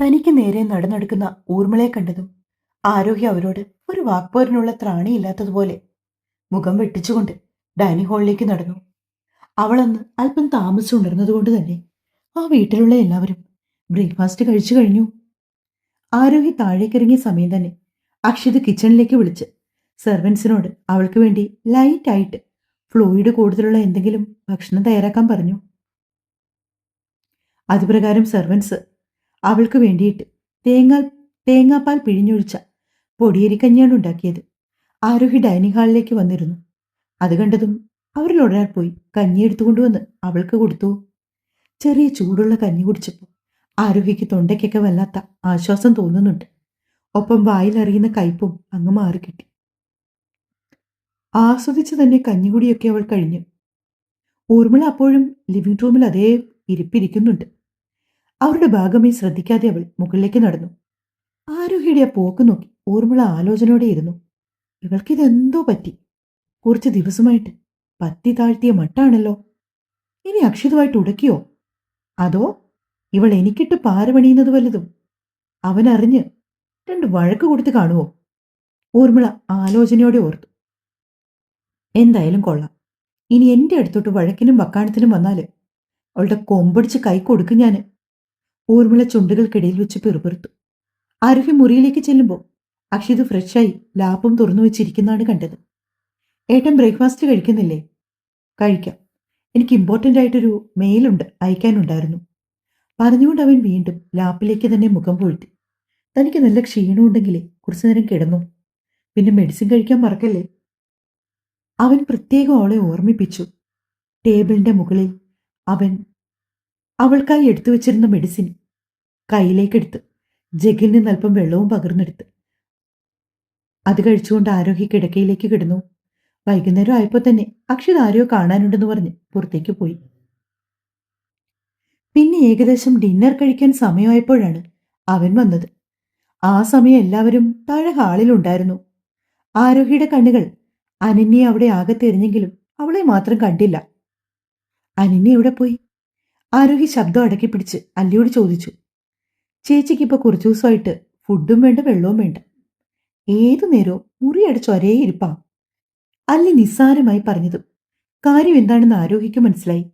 തനിക്ക് നേരെ നടന്നെടുക്കുന്ന ഊർമിളയെ കണ്ടതും ആരോഗ്യ അവരോട് ഒരു വാക്പോരിനുള്ള ത്രാണിയില്ലാത്തതുപോലെ മുഖം വെട്ടിച്ചുകൊണ്ട് ഡൈനിങ് ഹാളിലേക്ക് നടന്നു. അവളന്ന് അല്പം താമസിച്ചുണർന്നതുകൊണ്ട് തന്നെ ആ വീട്ടിലുള്ള എല്ലാവരും ബ്രേക്ക്ഫാസ്റ്റ് കഴിച്ചു കഴിഞ്ഞു. ആരോഗ്യ താഴേക്കിറങ്ങിയ സമയം തന്നെ അക്ഷിത് കിച്ചണിലേക്ക് വിളിച്ച് സെർവൻസിനോട് അവൾക്ക് വേണ്ടി ലൈറ്റായിട്ട് ഫ്ലൂയിഡ് കൂടുതലുള്ള എന്തെങ്കിലും ഭക്ഷണം തയ്യാറാക്കാൻ പറഞ്ഞു. അതുപ്രകാരം സെർവൻസ് അവൾക്ക് വേണ്ടിയിട്ട് തേങ്ങാപ്പാൽ പിഴിഞ്ഞൊഴിച്ച പൊടിയരിക്കഞ്ഞിയാണ് ഉണ്ടാക്കിയത്. ആരോഹി ഡൈനിങ് ഹാളിലേക്ക് വന്നിരുന്നു. അത് കണ്ടതും അവരിൽ ഒരാൾ പോയി കഞ്ഞി എടുത്തുകൊണ്ടുവന്ന് അവൾക്ക് കൊടുത്തു. ചെറിയ ചൂടുള്ള കഞ്ഞി കുടിച്ചപ്പോൾ ആരോഹിക്ക് തൊണ്ടയ്ക്കൊക്കെ വല്ലാത്ത ആശ്വാസം തോന്നുന്നുണ്ട്. ഒപ്പം വായിലറിയുന്ന കയ്പും അങ്ങ് മാറിക്കിട്ടി. ആസ്വദിച്ച് തന്നെ കഞ്ഞികുടിയൊക്കെ അവൾ കഴിഞ്ഞു. ഊർമിള അപ്പോഴും ലിവിംഗ് റൂമിൽ അതേ ഇരിപ്പിരിക്കുന്നുണ്ട്. അവരുടെ ഭാഗമായി ശ്രദ്ധിക്കാതെ അവൾ മുകളിലേക്ക് നടന്നു. ആരോഹിയുടെ ആ പോക്ക് നോക്കി ഊർമിള ആലോചനയോടെ ഇരുന്നു. ഇവൾക്കിതെന്തോ പറ്റി. കുറച്ച് ദിവസമായിട്ട് പത്തി താഴ്ത്തിയ മട്ടാണല്ലോ. ഇനി അക്ഷിതമായിട്ട് ഉടക്കിയോ? അതോ ഇവൾ എനിക്കിട്ട് പാരപണിയുന്നത് വല്ലതും അവനറിഞ്ഞ് രണ്ട് വഴക്ക് കൊടുത്ത് കാണുവോ? ഊർമിള ആലോചനയോടെ ഓർത്തു. എന്തായാലും കൊള്ളാം. ഇനി എന്റെ അടുത്തോട്ട് വഴക്കിനും വക്കാണത്തിനും വന്നാല് അവളുടെ കൊമ്പടിച്ച് കൈ കൊടുക്കും ഞാന്. ഊർമിള ചുണ്ടുകൾക്കിടയിൽ വെച്ച് പിറുപിറുത്തു. ആരോഗ്യ മുറിയിലേക്ക് ചെല്ലുമ്പോൾ അക്ഷിത് ഫ്രഷായി ലാപ്പും തുറന്നു വെച്ചിരിക്കുന്നതാണ് കണ്ടത്. ഏട്ടൻ ബ്രേക്ക്ഫാസ്റ്റ് കഴിക്കുന്നില്ലേ? കഴിക്കാം. എനിക്ക് ഇമ്പോർട്ടൻ്റ് ആയിട്ടൊരു മെയിലുണ്ട്, അയക്കാനുണ്ടായിരുന്നു. പറഞ്ഞുകൊണ്ട് അവൻ വീണ്ടും ലാപ്പിലേക്ക് തന്നെ മുഖം പൊഴുത്തി. തനിക്ക് നല്ല ക്ഷീണമുണ്ടെങ്കിലേ കുറച്ചു നേരം കിടന്നു. പിന്നെ മെഡിസിൻ കഴിക്കാൻ മറക്കല്ലേ. അവൻ പ്രത്യേകം അവളെ ഓർമ്മിപ്പിച്ചു. ടേബിളിന്റെ മുകളിൽ അവൻ അവൾക്കായി എടുത്തു വെച്ചിരുന്ന മെഡിസിൻ കയ്യിലേക്കെടുത്ത് ജഗിൽ നിന്ന് അല്പം വെള്ളവും പകർന്നെടുത്ത് അത് കഴിച്ചുകൊണ്ട് ആരോഗ്യ കിടക്കയിലേക്ക് കിടന്നു. വൈകുന്നേരം ആയപ്പോൾ തന്നെ അക്ഷിത് ആരെയോ കാണാനുണ്ടെന്ന് പറഞ്ഞ് പുറത്തേക്ക് പോയി. പിന്നെ ഏകദേശം ഡിന്നർ കഴിക്കാൻ സമയമായപ്പോഴാണ് അവൻ വന്നത്. ആ സമയം എല്ലാവരും താഴെ ഹാളിലുണ്ടായിരുന്നു. ആരോഹിയുടെ കണ്ണുകൾ അനന്യയെ അവിടെ ആകെ തിരിഞ്ഞെങ്കിലും അവളെ മാത്രം കണ്ടില്ല. അനന്യ എവിടെ പോയി? ആരോഹി ശബ്ദം അടക്കി പിടിച്ച് അല്ലിയോട് ചോദിച്ചു. ചേച്ചിക്ക് ഇപ്പൊ കുറച്ചു ദിവസമായിട്ട് ഫുഡും വേണ്ട വെള്ളവും വേണ്ട. ഏതു നേരവും മുറിയടച്ച് ഒരേ ഇരിപ്പാ. അല്ലി നിസ്സാരമായി പറഞ്ഞതും കാര്യം എന്താണെന്ന് ആരോഹിക്ക് മനസ്സിലായി.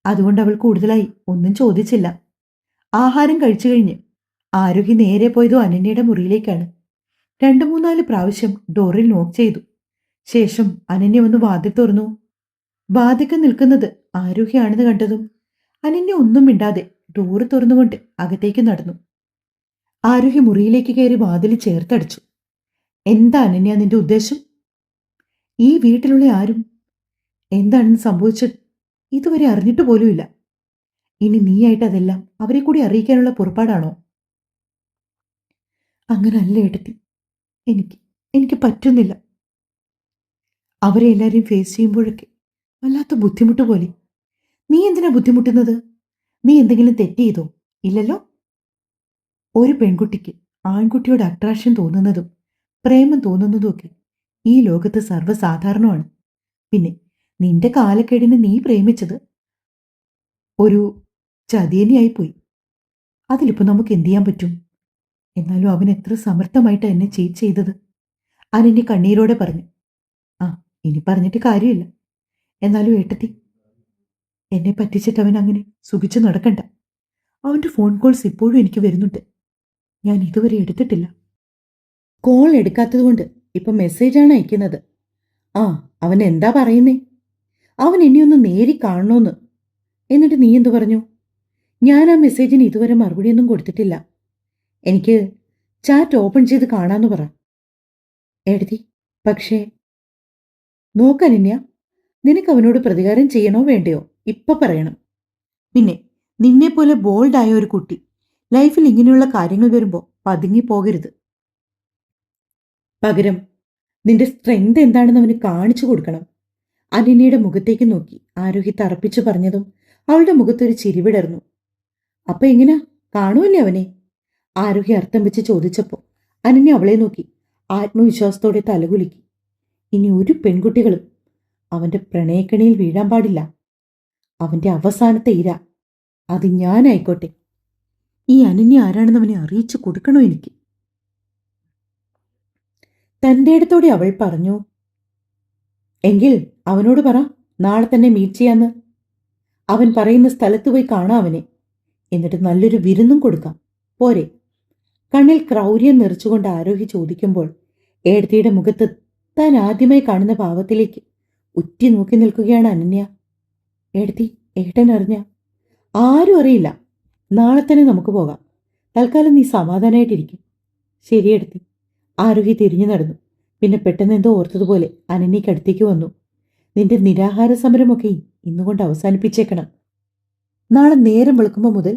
അതുകൊണ്ട് അവൾ കൂടുതലായി ഒന്നും ചോദിച്ചില്ല. ആഹാരം കഴിച്ചു കഴിഞ്ഞ് ആരോഹി നേരെ പോയതോ അനന്യയുടെ മുറിയിലേക്കാണ്. 2-3-4 പ്രാവശ്യം ഡോറിൽ നോക്ക് ചെയ്തു. ശേഷം അനന്യ ഒന്ന് വാതിൽ തുറന്നു. വാതിൽക്ക് നിൽക്കുന്നത് ആരോഹിയാണെന്ന് കണ്ടതും അനന്യ ഒന്നും മിണ്ടാതെ ഡോറ് തുറന്നുകൊണ്ട് അകത്തേക്ക് നടന്നു. ആരോഹി മുറിയിലേക്ക് കയറി വാതിൽ ചേർത്തടച്ചു. എന്താ അനന്യ നിന്റെ ഉദ്ദേശം? ഈ വീട്ടിലുള്ള ആരും എന്താണെന്ന് സംഭവിച്ചത് ഇതുവരെ അറിഞ്ഞിട്ട് പോലുമില്ല. ഇനി നീയായിട്ട് അതെല്ലാം അവരെ കൂടി അറിയിക്കാനുള്ള പുറപ്പാടാണോ? അങ്ങനല്ല ഏട്ടത്തി. എനിക്ക് പറ്റുന്നില്ല. അവരെ എല്ലാവരെയും ഫേസ് ചെയ്യുമ്പോഴൊക്കെ വല്ലാത്ത ബുദ്ധിമുട്ട് പോലെ. നീ എന്തിനാ ബുദ്ധിമുട്ടുന്നത്? നീ എന്തെങ്കിലും തെറ്റ് ചെയ്തോ? ഇല്ലല്ലോ. ഒരു പെൺകുട്ടിക്ക് ആൺകുട്ടിയോട് അട്രാക്ഷൻ തോന്നുന്നതും പ്രേമം തോന്നുന്നതുമൊക്കെ ഈ ലോകത്ത് സർവ്വസാധാരണമാണ്. പിന്നെ നിന്റെ കാലക്കേടിന് നീ പ്രേമിച്ചത് ഒരു ചതിയനെയായിപ്പോയി. അതിലിപ്പോ നമുക്ക് എന്ത് ചെയ്യാൻ പറ്റും? എന്നാലും അവൻ എത്ര സമർത്ഥമായിട്ട് എന്നെ ചീറ്റ് ചെയ്തത്. അനന്യ കണ്ണീരോടെ പറഞ്ഞു. ആ, ഇനി പറഞ്ഞിട്ട് കാര്യമില്ല. എന്നാലും ഏട്ടത്തി, എന്നെ പറ്റിച്ചിട്ട് അവൻ അങ്ങനെ സുഖിച്ചു നടക്കണ്ട. അവന്റെ ഫോൺ കോൾസ് ഇപ്പോഴും എനിക്ക് വരുന്നുണ്ട്. ഞാൻ ഇതുവരെ എടുത്തിട്ടില്ല. കോൾ എടുക്കാത്തതുകൊണ്ട് ഇപ്പൊ മെസ്സേജാണ് അയക്കുന്നത്. ആ, അവൻ എന്താ പറയുന്നേ? അവൻ എന്നെ ഒന്ന് നേരി കാണണോന്ന്. എന്നിട്ട് നീ എന്തു പറഞ്ഞു? ഞാൻ ആ മെസ്സേജിന് ഇതുവരെ മറുപടിയൊന്നും കൊടുത്തിട്ടില്ല. എനിക്ക് ചാറ്റ് ഓപ്പൺ ചെയ്ത് കാണാന്ന് പറ. എഴുതി. പക്ഷേ നോക്കനന്യ, നിനക്ക് അവനോട് പ്രതികാരം ചെയ്യണോ വേണ്ടയോ ഇപ്പൊ പറയണം. പിന്നെ നിന്നെപ്പോലെ ബോൾഡായ ഒരു കുട്ടി ലൈഫിൽ ഇങ്ങനെയുള്ള കാര്യങ്ങൾ വരുമ്പോൾ പതുങ്ങിപ്പോകരുത്. പകരം നിന്റെ സ്ട്രെങ്ത് എന്താണെന്ന് അവന് കാണിച്ചു കൊടുക്കണം. അനന്യയുടെ മുഖത്തേക്ക് നോക്കി ആരോഹി തറപ്പിച്ചു പറഞ്ഞതും അവളുടെ മുഖത്തൊരു ചിരിവിടർന്നു. അപ്പൊ എങ്ങനാ, കാണുമല്ലേ അവനെ? ആരോഹി അർത്ഥം വെച്ച് ചോദിച്ചപ്പോൾ അനന്യ അവളെ നോക്കി ആത്മവിശ്വാസത്തോടെ തലകുലുക്കി. ഇനി ഒരു പെൺകുട്ടികളും അവന്റെ പ്രണയക്കണിയിൽ വീഴാൻ പാടില്ല. അവന്റെ അവസാനത്തെ ഇര അത് ഞാനായിക്കോട്ടെ. ഈ അനന്യ ആരാണെന്ന് അവനെ അറിയിച്ചു കൊടുക്കണോ എനിക്ക്? തൻ്റെ ഇടത്തോടെ അവൾ പറഞ്ഞു. എങ്കിൽ അവനോട് പറ, നാളെ തന്നെ മീറ്റ് ചെയ്യാന്ന്. അവൻ പറയുന്ന സ്ഥലത്ത് പോയി കാണാം അവനെ. എന്നിട്ട് നല്ലൊരു വിരുന്നും കൊടുക്കാം, പോരെ? കണ്ണിൽ ക്രൗര്യം നിറച്ചുകൊണ്ട് ആരോഹി ചോദിക്കുമ്പോൾ ഏടത്തിയുടെ മുഖത്ത് താൻ ആദ്യമായി കാണുന്ന ഭാവത്തിലേക്ക് ഉറ്റി നോക്കി നിൽക്കുകയാണ് അനന്യ. ഏടത്തി, ഏട്ടൻ അറിഞ്ഞ? ആരും അറിയില്ല. നാളെ തന്നെ നമുക്ക് പോകാം. തൽക്കാലം നീ സമാധാനമായിട്ടിരിക്കും. ശരി ഏടത്തി. ആരോഹി തിരിഞ്ഞു നടന്നു. പിന്നെ പെട്ടെന്ന് എന്തോ ഓർത്തതുപോലെ അനന്യയ്ക്ക് അടുത്തേക്ക് വന്നു. നിന്റെ നിരാഹാര സമരമൊക്കെ ഇന്നുകൊണ്ട് അവസാനിപ്പിച്ചേക്കണം. നാളെ നേരം വെളുക്കുമ്പോൾ മുതൽ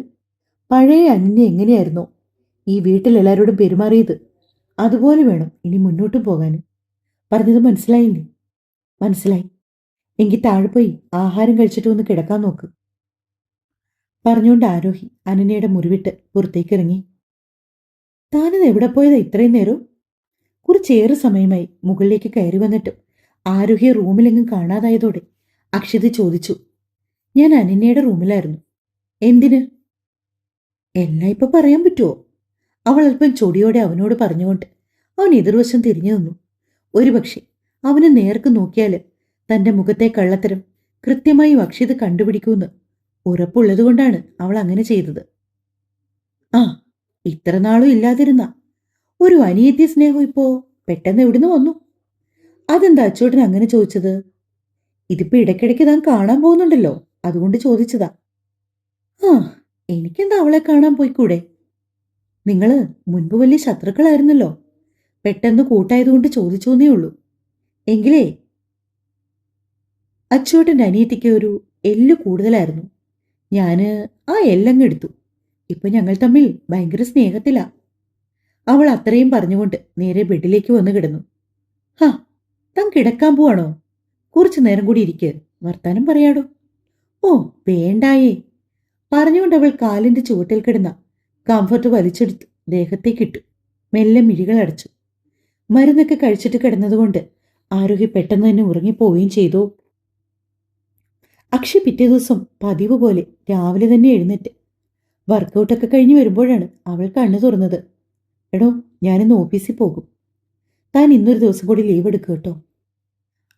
പഴയ അനന്യ എങ്ങനെയായിരുന്നോ ഈ വീട്ടിലെല്ലാവരോടും പെരുമാറിയത്, അതുപോലെ വേണം ഇനി മുന്നോട്ടും പോകാൻ. പറഞ്ഞത് മനസ്സിലായില്ലേ? മനസ്സിലായി. എങ്കിൽ താഴെ പോയി ആഹാരം കഴിച്ചിട്ട് ഒന്ന് കിടക്കാൻ നോക്ക്. പറഞ്ഞുകൊണ്ട് ആരോഹി അനന്യയുടെ മുറിവിട്ട് പുറത്തേക്കിറങ്ങി. താനിത് എവിടെ പോയതാ ഇത്രയും നേരം? കുറച്ചേറെ സമയമായി മുകളിലേക്ക് കയറി വന്നിട്ടും ആരോഹ്യ റൂമിലെങ്ങും കാണാതായതോടെ അക്ഷിത ചോദിച്ചു. ഞാൻ അനന്യയുടെ റൂമിലായിരുന്നു. എന്തിന്? എല്ലാം ഇപ്പൊ പറയാൻ പറ്റുമോ? അവൾ അല്പം ചൊടിയോടെ അവനോട് പറഞ്ഞുകൊണ്ട് അവൻ എതിർവശം തിരിഞ്ഞു നിന്നു. ഒരുപക്ഷെ അവന് നേർക്ക് നോക്കിയാൽ തന്റെ മുഖത്തെ കള്ളത്തരം കൃത്യമായും അക്ഷിത കണ്ടുപിടിക്കുമെന്ന് ഉറപ്പുള്ളതുകൊണ്ടാണ് അവൾ അങ്ങനെ ചെയ്തത്. ആ, ഇത്ര നാളും ഇല്ലാതിരുന്ന ഒരു അനിയത്തി സ്നേഹം ഇപ്പോ പെട്ടെന്ന് എവിടുന്ന് വന്നു? അതെന്താ അച്ചോട്ടൻ അങ്ങനെ ചോദിച്ചത്? ഇതിപ്പോ ഇടയ്ക്കിടയ്ക്ക് താൻ കാണാൻ പോകുന്നുണ്ടല്ലോ, അതുകൊണ്ട് ചോദിച്ചതാ. ആ, എനിക്കെന്താ അവളെ കാണാൻ പോയിക്കൂടെ? നിങ്ങള് മുൻപ് വലിയ ശത്രുക്കളായിരുന്നല്ലോ, പെട്ടെന്ന് കൂട്ടായതുകൊണ്ട് ചോദിച്ചോന്നേ ഉള്ളൂ. എങ്കിലേ അച്ചോട്ടൻ്റെ അനിയത്തിക്ക് ഒരു എല്ല് കൂടുതലായിരുന്നു. ഞാന് ആ എല്ലങ്ങ് എടുത്തു. ഇപ്പൊ ഞങ്ങൾ തമ്മിൽ ഭയങ്കര സ്നേഹത്തിലാ. അവൾ അത്രയും പറഞ്ഞുകൊണ്ട് നേരെ ബെഡിലേക്ക് വന്നു കിടന്നു. ഹാ, താൻ കിടക്കാൻ പോവാണോ? കുറച്ചു നേരം കൂടി ഇരിക്ക്, വർത്താനം പറയാടോ. ഓ വേണ്ടായേ. പറഞ്ഞുകൊണ്ട് അവൾ കാലിന്റെ ചുവട്ടിൽ കിടന്ന കംഫർട്ട് വലിച്ചെടുത്ത് ദേഹത്തേക്കിട്ടു. മെല്ലെ മിഴികൾ അടച്ചു. മരുന്നൊക്കെ കഴിച്ചിട്ട് കിടന്നതുകൊണ്ട് ആരോഗ്യ പെട്ടെന്ന് തന്നെ ഉറങ്ങിപ്പോവുകയും ചെയ്തു. അക്ഷയ് പിറ്റേ ദിവസം പതിവ് പോലെ രാവിലെ തന്നെ എഴുന്നേറ്റ് വർക്കൗട്ടൊക്കെ കഴിഞ്ഞ് വരുമ്പോഴാണ് അവൾ കണ്ണു തുറന്നത്. എടോ, ഞാനിന്ന് ഓഫീസിൽ പോകും. താൻ ഇന്നൊരു ദിവസം കൂടി ലീവ് എടുക്കുക കേട്ടോ.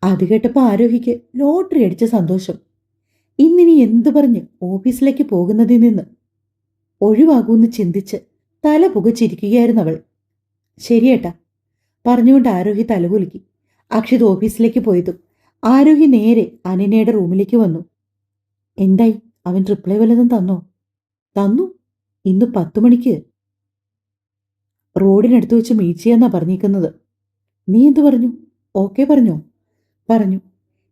അത് കേട്ടപ്പോൾ ആരോഹിക്ക് ലോട്ടറി അടിച്ച സന്തോഷം. ഇന്നിനി എന്തു പറഞ്ഞ് ഓഫീസിലേക്ക് പോകുന്നതിൽ നിന്ന് ഒഴിവാകൂന്ന് ചിന്തിച്ച് തല പുകച്ചിരിക്കുകയായിരുന്നു അവൾ. ശരിയേട്ടാ, പറഞ്ഞുകൊണ്ട് ആരോഹി തലകുലുക്കി. അക്ഷിത് ഓഫീസിലേക്ക് പോയതും ആരോഹി നേരെ അനന്യയുടെ റൂമിലേക്ക് വന്നു. എന്തായി, അവൻ റിപ്ലൈ വല്ലതും തന്നോ? തന്നു. ഇന്ന് 10 മണിക്ക് റോഡിനടുത്ത് വെച്ച് മീറ്റ് ചെയ്യാന്നാ പറഞ്ഞിരിക്കുന്നത്. നീ എന്തു പറഞ്ഞു? ഓക്കെ പറഞ്ഞോ? പറഞ്ഞു.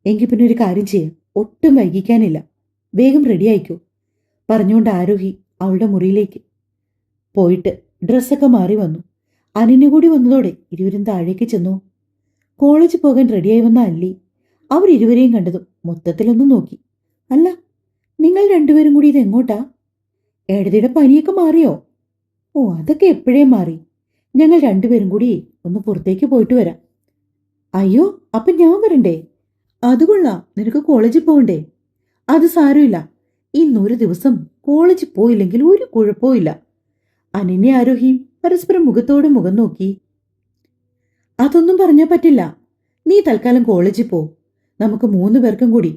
എങ്കിൽ പിന്നെ ഒരു കാര്യം ചെയ്യാം, ഒട്ടും വൈകിക്കാനില്ല, വേഗം റെഡി ആയിക്കോ. പറഞ്ഞുകൊണ്ട് ആരോഹി അവളുടെ മുറിയിലേക്ക് പോയിട്ട് ഡ്രസ്സൊക്കെ മാറി വന്നു. അനന്യ കൂടി വന്നതോടെ ഇരുവരും താഴേക്ക് ചെന്നു. കോളേജിൽ പോകാൻ റെഡിയായി വന്ന അല്ലി അവരിരുവരെയും കണ്ടതും മൊത്തത്തിലൊന്നും നോക്കി. അല്ല, നിങ്ങൾ രണ്ടുപേരും കൂടി ഇതെങ്ങോട്ടാ? ഏടതിയുടെ പനിയൊക്കെ മാറിയോ? ഓ, അതൊക്കെ എപ്പോഴേ മാറി. ഞങ്ങൾ രണ്ടുപേരും കൂടി ഒന്ന് പുറത്തേക്ക് പോയിട്ട് വരാം. അയ്യോ, അപ്പം ഞാൻ വരണ്ടേ? അതുകൊള്ളാം, നിനക്ക് കോളേജിൽ പോകണ്ടേ? അത് സാരമില്ല, ഇന്നൊരു ദിവസം കോളേജിൽ പോയില്ലെങ്കിൽ ഒരു കുഴപ്പവും. അനന്യ ആരോഹിയും പരസ്പരം മുഖത്തോട് മുഖം നോക്കി. അതൊന്നും പറഞ്ഞാൽ പറ്റില്ല. നീ തൽക്കാലം കോളേജിൽ പോ. നമുക്ക് 3 പേർക്കും കൂടി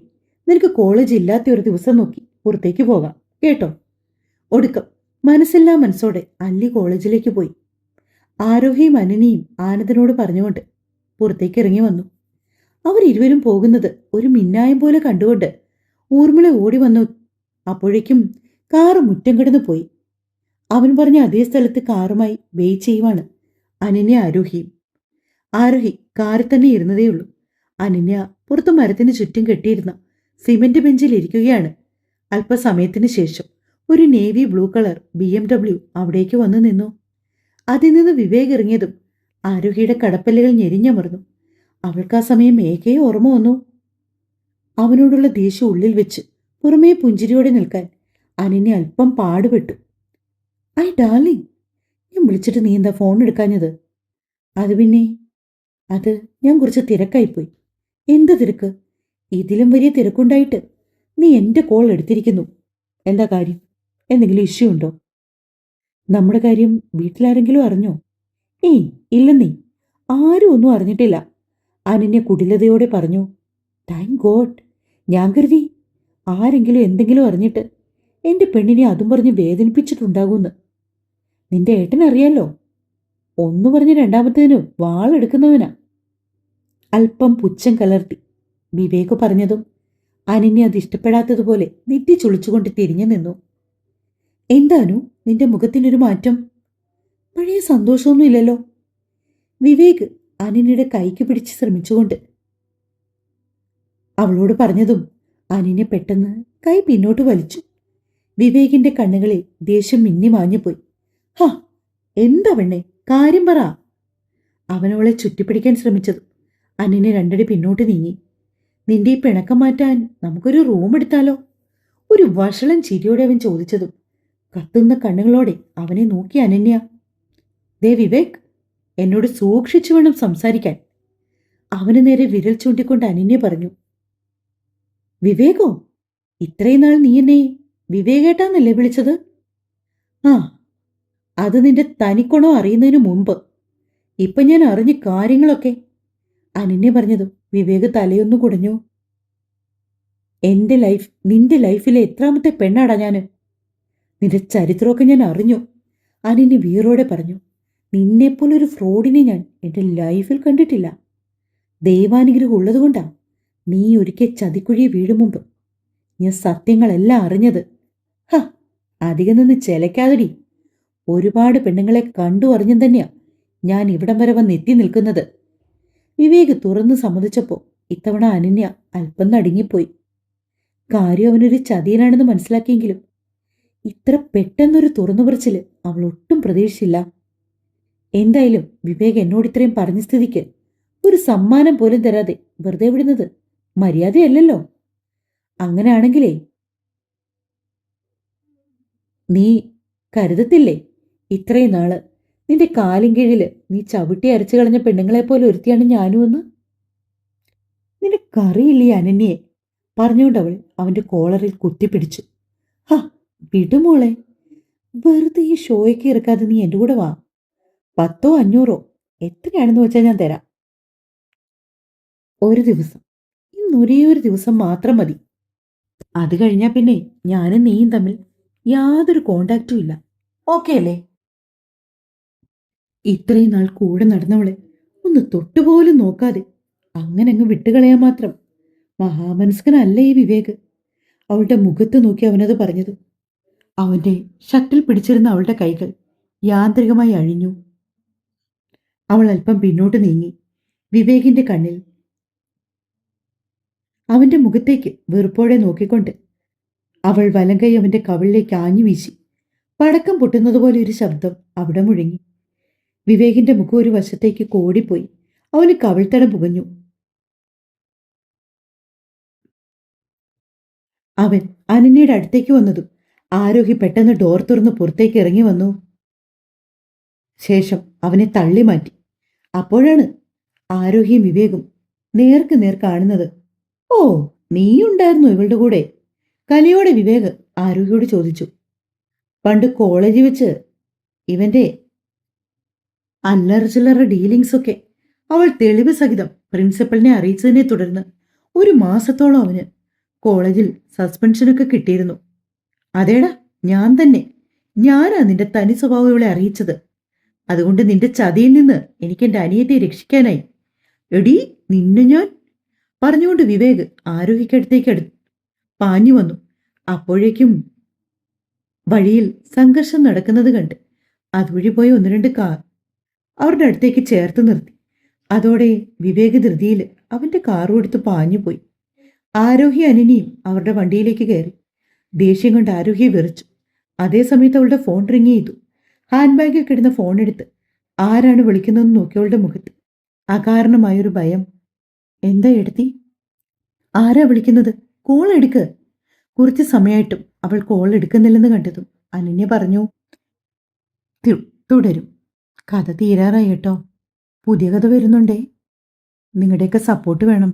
നിനക്ക് കോളേജ് ഇല്ലാത്ത ഒരു ദിവസം നോക്കി പുറത്തേക്ക് പോകാം, കേട്ടോ? ഒടുക്കം മനസ്സില്ലാ മനസ്സോടെ അല്ലി കോളേജിലേക്ക് പോയി. ആരോഹിയും അനന്യയും ആനന്ദനോട് പറഞ്ഞുകൊണ്ട് പുറത്തേക്ക് ഇറങ്ങി വന്നു. അവരിരുവരും പോകുന്നത് ഒരു മിന്നായം പോലെ കണ്ടുകൊണ്ട് ഊർമിള ഓടി വന്നു. അപ്പോഴേക്കും കാറ് മുറ്റം കിടന്നു പോയി. അവൻ പറഞ്ഞ അതേ സ്ഥലത്ത് കാറുമായി വെയിറ്റ് ചെയ്യുവാണ് അനന്യ ആരോഹിയും. ആരോഹി കാറിൽ തന്നെ ഇരുന്നതേയുള്ളൂ. അനന്യ പുറത്തു മരത്തിന് ചുറ്റും കെട്ടിയിരുന്ന സിമന്റ് ബെഞ്ചിൽ ഇരിക്കുകയാണ്. അല്പസമയത്തിന് ശേഷം ഒരു നേവി ബ്ലൂ കളർ BMW അവിടേക്ക് വന്നു നിന്നു. അതിൽ നിന്ന് വിവേക് ഇറങ്ങിയതും ആരോഹിയുടെ കടപ്പല്ലുകൾ ഞെരിഞ്ഞമർന്നു. അവൾക്ക് ആ സമയം മേഘയെ ഓർമ്മ വന്നു. അവനോടുള്ള ദേഷ്യം ഉള്ളിൽ വെച്ച് പുറമേ പുഞ്ചിരിയോടെ നിൽക്കാൻ അനന്യ അല്പം പാടുപെട്ടു. ഐ ഡാർലിംഗ്, ഞാൻ വിളിച്ചിട്ട് നീ എന്താ ഫോൺ എടുക്കാഞ്ഞത്? അത് ഞാൻ കുറച്ച് തിരക്കായിപ്പോയി. എന്ത് തിരക്ക്? ഇതിലും വലിയ തിരക്കുണ്ടായിട്ട് നീ എൻ്റെ കോൾ എടുത്തിരിക്കുന്നു. എന്താ കാര്യം? എന്തെങ്കിലും ഇഷ്യൂ ഉണ്ടോ? നമ്മുടെ കാര്യം വീട്ടിലാരെങ്കിലും അറിഞ്ഞോ? ഏയ് ഇല്ലെന്നേ, ആരും ഒന്നും അറിഞ്ഞിട്ടില്ല. അനന്യ കുടിലതയോടെ പറഞ്ഞു. Thank God. ഞാൻ കരുതി ആരെങ്കിലും എന്തെങ്കിലും അറിഞ്ഞിട്ട് എന്റെ പെണ്ണിനെ അതും പറഞ്ഞ് വേദനിപ്പിച്ചിട്ടുണ്ടാകുമെന്ന്. നിന്റെ ഏട്ടനറിയാലോ, ഒന്നു പറഞ്ഞ് രണ്ടാമത്തേന് വാളെടുക്കുന്നവനാ. അല്പം പുച്ഛം കലർത്തി വിവേക് പറഞ്ഞതും അനന്യ അത് ഇഷ്ടപ്പെടാത്തതുപോലെ നെറ്റി ചുളിച്ചുകൊണ്ട് തിരിഞ്ഞു നിന്നു. എന്താനു നിന്റെ മുഖത്തിനൊരു മാറ്റം? പഴയ സന്തോഷമൊന്നുമില്ലല്ലോ. വിവേക് അനന്യയുടെ കൈക്ക് പിടിച്ച് ശ്രമിച്ചുകൊണ്ട് അവളോട് പറഞ്ഞതും അനന്യ പെട്ടെന്ന് കൈ പിന്നോട്ട് വലിച്ചു. വിവേകിന്റെ കണ്ണുകളിൽ ദേഷ്യം മിന്നി മാഞ്ഞുപോയി. ഹാ, എന്താ പെണ്ണെ, കാര്യം പറ. അവനവളെ ചുറ്റിപ്പിടിക്കാൻ ശ്രമിച്ചതും അനന്യ രണ്ടടി പിന്നോട്ട് നീങ്ങി. നിന്റെ ഈ പിണക്കം മാറ്റാൻ നമുക്കൊരു റൂം എടുത്താലോ? ഒരു വഷളൻ ചിരിയോടെ അവൻ ചോദിച്ചതും കത്തുന്ന കണ്ണുകളോടെ അവനെ നോക്കി അനന്യ. ദേ വിവേക്, എന്നോട് സൂക്ഷിച്ചു വേണം സംസാരിക്കാൻ. അവന് നേരെ വിരൽ ചൂണ്ടിക്കൊണ്ട് അനന്യ പറഞ്ഞു. വിവേകോ? ഇത്രയും നാൾ നീ എന്നെ വിവേകേട്ടാന്നല്ലേ വിളിച്ചത്? ആ, അത് നിന്റെ തനിക്കൊണോ അറിയുന്നതിനു മുമ്പ്. ഇപ്പൊ ഞാൻ അറിഞ്ഞ കാര്യങ്ങളൊക്കെ. അനന്യ പറഞ്ഞതും വിവേക് തലയൊന്നു കുടഞ്ഞു. എന്റെ ലൈഫ് നിന്റെ ലൈഫിലെ എത്രാമത്തെ പെണ്ണാടാ ഞാന്? നിന്റെ ചരിത്രമൊക്കെ ഞാൻ അറിഞ്ഞു. അനന്യ വീറോടെ പറഞ്ഞു. നിന്നെപ്പോലൊരു ഫ്രോഡിനെ ഞാൻ എന്റെ ലൈഫിൽ കണ്ടിട്ടില്ല. ദൈവാനുഗ്രഹം ഉള്ളതുകൊണ്ടാ നീ ഒരിക്കൽ ചതിക്കുഴിയെ വീഴും മുമ്പ് ഞാൻ സത്യങ്ങളെല്ലാം അറിഞ്ഞത്. ഹ, അധികം നിന്ന് ചെലക്കാതടി. ഒരുപാട് പെണ്ണുങ്ങളെ കണ്ടു അറിഞ്ഞും തന്നെയാ ഞാൻ ഇവിടം വരെ വന്ന് എത്തി നിൽക്കുന്നത്. വിവേക് തുറന്നു സമ്മതിച്ചപ്പോ ഇത്തവണ അനന്യ അല്പം നടുങ്ങിപ്പോയി. കാര്യം അവനൊരു ചതിയനാണെന്ന് മനസ്സിലാക്കിയെങ്കിലും ഇത്ര പെട്ടെന്നൊരു തുറന്നുപറച്ചില് അവൾ ഒട്ടും പ്രതീക്ഷിച്ചില്ല. എന്തായാലും വിവേക് എന്നോട് ഇത്രയും പറഞ്ഞ സ്ഥിതിക്ക് ഒരു സമ്മാനം പോലും തരാതെ വെറുതെ വിടുന്നത് മര്യാദയല്ലല്ലോ. അങ്ങനെയാണെങ്കിലേ നീ കരുതത്തില്ലേ ഇത്രയും നാള് നിന്റെ കാലിൻ കീഴില് നീ ചവിട്ടി അരച്ചു കളഞ്ഞ പെണ്ണുങ്ങളെപ്പോലെ ഒരുത്തിയാണ് ഞാനുമെന്ന്? നിനക്കറിയില്ലേ അനന്യയെ? പറഞ്ഞുകൊണ്ടവൾ അവന്റെ കോളറിൽ കുത്തിപ്പിടിച്ചു. ഹ, വിടുമോളെ. വെറുതെ ഈ ഷോയ്ക്ക് ഇറക്കാതെ നീ എന്റെ കൂടെ വാ. 10ഓ 500ഓ എത്രയാണെന്ന് വെച്ചാൽ ഞാൻ തരാം. ഒരു ദിവസം, ഇന്നൊരേ ഒരു ദിവസം മാത്രം മതി. അത് കഴിഞ്ഞാൽ പിന്നെ ഞാനും നീയും തമ്മിൽ യാതൊരു കോണ്ടാക്റ്റും ഇല്ല. ഓക്കെ അല്ലേ? ഇത്രയും നാൾ കൂടെ നടന്നവളെ ഒന്ന് തൊട്ടുപോലും നോക്കാതെ അങ്ങനെ അങ്ങ് വിട്ടുകളയാൻ മാത്രം മഹാമനസ്കനല്ല ഈ വിവേക്. അവളുടെ മുഖത്ത് നോക്കി അവനത് പറഞ്ഞത്. അവന്റെ ഷട്ടിൽ പിടിച്ചിരുന്ന അവളുടെ കൈകൾ യാന്ത്രികമായി അഴിഞ്ഞു. അവൾ അല്പം പിന്നോട്ട് നീങ്ങി. വിവേകിന്റെ കണ്ണിൽ അവന്റെ മുഖത്തേക്ക് വെറുപ്പോടെ നോക്കിക്കൊണ്ട് അവൾ വലങ്കൈ അവന്റെ കവിളിലേക്ക് ആഞ്ഞു വീശി. പടക്കം പൊട്ടുന്നതുപോലെ ഒരു ശബ്ദം അവിടെ മുഴങ്ങി. വിവേകിന്റെ മുഖം ഒരു വശത്തേക്ക് കോടിപ്പോയി. അവന് കവിൾത്തടം പുകഞ്ഞു. അവൻ അനന്യയുടെ അടുത്തേക്ക് വന്നതും ആരോഹി പെട്ടെന്ന് ഡോർ തുറന്ന് പുറത്തേക്ക് ഇറങ്ങി വന്നു. ശേഷം അവനെ തള്ളി മാറ്റി. അപ്പോഴാണ് ആരോഹിയും വിവേകും നേർക്ക് നേർ കാണുന്നത്. ഓ, നീയുണ്ടായിരുന്നു ഇവളുടെ കൂടെ? കലിയോടെ വിവേക് ആരോഹിയോട് ചോദിച്ചു. പണ്ട് കോളേജിൽ വെച്ച് ഇവന്റെ അല്ലറ ചില്ലറ ഡീലിങ്സ് ഒക്കെ അവൾ തെളിവ് സഹിതം പ്രിൻസിപ്പലിനെ അറിയിച്ചതിനെ തുടർന്ന് 1 മാസത്തോളം അവന് കോളേജിൽ സസ്പെൻഷനൊക്കെ കിട്ടിയിരുന്നു. അതേടാ, ഞാൻ തന്നെ. ഞാനാ നിന്റെ തനി സ്വഭാവം ഇവളെ അറിയിച്ചത്. അതുകൊണ്ട് നിന്റെ ചതിയിൽ നിന്ന് എനിക്ക് എന്റെ അനിയത്തെ രക്ഷിക്കാനായി. എടീ, നിന്നെ ഞാൻ പറഞ്ഞുകൊണ്ട് വിവേക് ആരോഹിക്കടുത്തേക്ക് പാഞ്ഞു വന്നു. അപ്പോഴേക്കും വഴിയിൽ സംഘർഷം നടക്കുന്നത് കണ്ട് അതുവഴി പോയ 1-2 കാർ അവരുടെ അടുത്തേക്ക് ചേർത്ത് നിർത്തി. അതോടെ വിവേക് ധൃതിയിൽ അവന്റെ കാറും എടുത്ത് പാഞ്ഞുപോയി. ആരോഹി അനന്യയും അവരുടെ വണ്ടിയിലേക്ക് കയറി. ദേഷ്യം കൊണ്ട് ആരോഹിയെ വെറിച്ചു. അതേസമയത്ത് അവളുടെ ഫോൺ റിങ് ചെയ്തു. ഹാൻഡ് ബാഗിൽ കിടന്ന ഫോൺ എടുത്ത് ആരാണ് വിളിക്കുന്നതെന്ന് നോക്കിയവളുടെ മുഖത്ത് അകാരണമായൊരു ഭയം. എന്താ എടുത്തി? ആരാ വിളിക്കുന്നത്? കോൾ എടുക്ക്. കുറച്ച് സമയമായിട്ടും അവൾ കോൾ എടുക്കുന്നില്ലെന്ന് കണ്ടതും അനന്യ പറഞ്ഞു. തുടരും. കഥ തീരാറായി കേട്ടോ. പുതിയ കഥ വരുന്നുണ്ടേ. നിങ്ങളുടെയൊക്കെ സപ്പോർട്ട് വേണം.